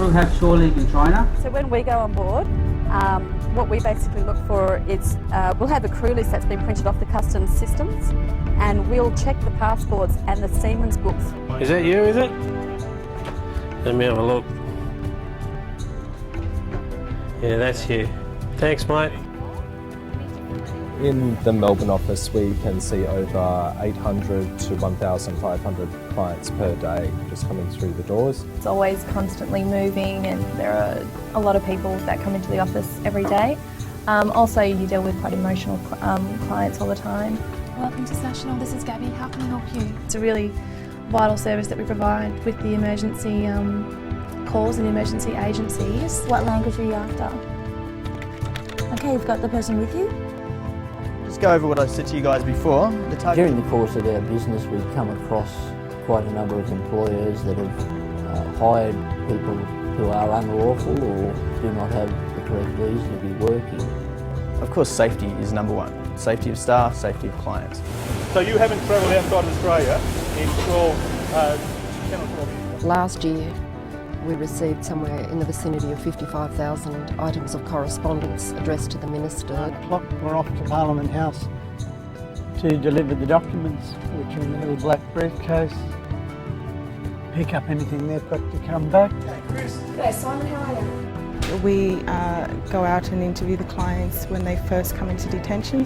will have shore leave in China. So when we go on board, what we basically look for is we'll have a crew list that's been printed off the customs systems, and we'll check the passports and the seaman's books. Is that you, is it? Let me have a look. Yeah, that's you. Thanks, mate. In the Melbourne office, we can see over 800 to 1,500 clients per day just coming through the doors. It's always constantly moving, and there are a lot of people that come into the office every day. Also, you deal with quite emotional clients all the time. Welcome to National, this is Gabby. How can I help you? It's a really vital service that we provide with the emergency calls and emergency agencies. What language are you after? Okay, you've got the person with you? Just go over what I said to you guys before. During the course of our business, we've come across quite a number of employers that have hired people who are unlawful or do not have the correct reason to be working. Of course, safety is number one. Safety of staff, safety of clients. So you haven't travelled outside of Australia in 10 or 12 years? Last year, we received somewhere in the vicinity of 55,000 items of correspondence addressed to the Minister. 9 o'clock, we're off to Parliament House to deliver the documents, which are in the little black briefcase. Pick up anything they've got to come back. G'day Simon, how are you? We go out and interview the clients when they first come into detention.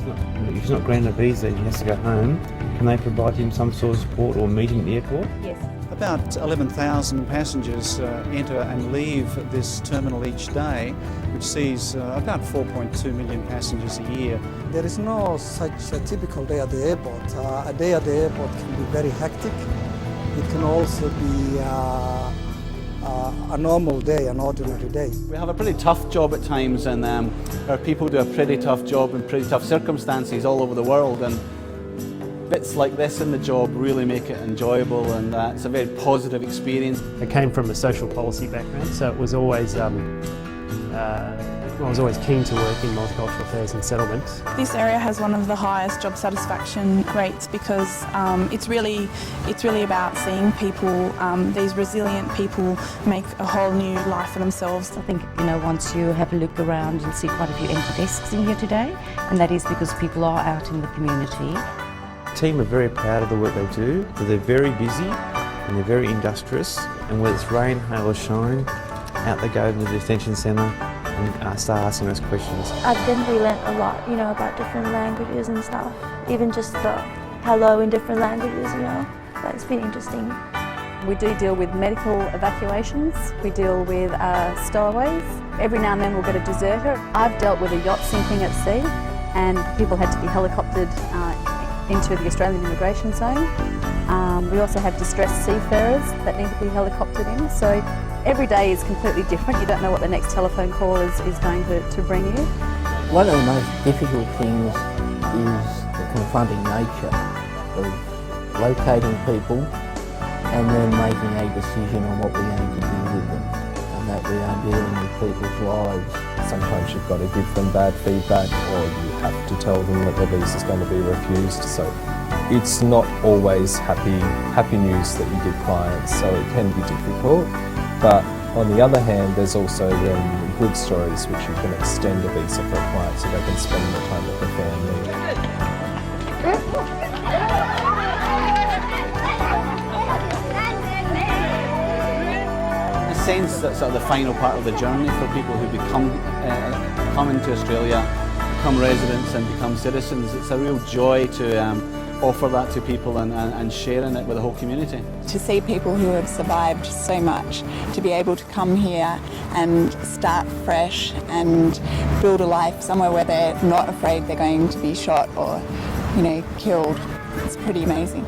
If he's not granted a visa and he has to go home, can they provide him some sort of support or meeting at the airport? Yes. About 11,000 passengers enter and leave this terminal each day, which sees about 4.2 million passengers a year. There is no such a typical day at the airport. A day at the airport can be very hectic. It can also be a normal day, an ordinary day. We have a pretty tough job at times, and our people do a pretty tough job in pretty tough circumstances all over the world, and bits like this in the job really make it enjoyable, and it's a very positive experience. I came from a social policy background, so it was always I was always keen to work in multicultural affairs and settlements. This area has one of the highest job satisfaction rates because it's really about seeing people, these resilient people, make a whole new life for themselves. I think, once you have a look around, you'll see quite a few empty desks in here today, and that is because people are out in the community. The team are very proud of the work they do, but they're very busy and they're very industrious, and whether it's rain, hail or shine, out they go to the detention centre and start asking us questions. I've definitely learnt a lot, about different languages and stuff. Even just the hello in different languages, that's been interesting. We do deal with medical evacuations, we deal with stowaways. Every now and then we'll get a deserter. I've dealt with a yacht sinking at sea, and people had to be helicoptered into the Australian immigration zone. We also have distressed seafarers that need to be helicoptered in. So every day is completely different. You don't know what the next telephone call is going to bring you. One of the most difficult things is the confronting nature of locating people and then making a decision on what we're going to do with them, and that we are dealing with people's lives. Sometimes you've got to give them bad feedback, or you have to tell them that their visa is going to be refused. So it's not always happy news that you give clients, so it can be difficult. But on the other hand, there's also good stories which you can extend a visa for a client so they can spend more time with their family. In a sense, that's sort of the final part of the journey for people who come into Australia, become residents and become citizens. It's a real joy to offer that to people and sharing it with the whole community. To see people who have survived so much, to be able to come here and start fresh and build a life somewhere where they're not afraid they're going to be shot or, killed, it's pretty amazing.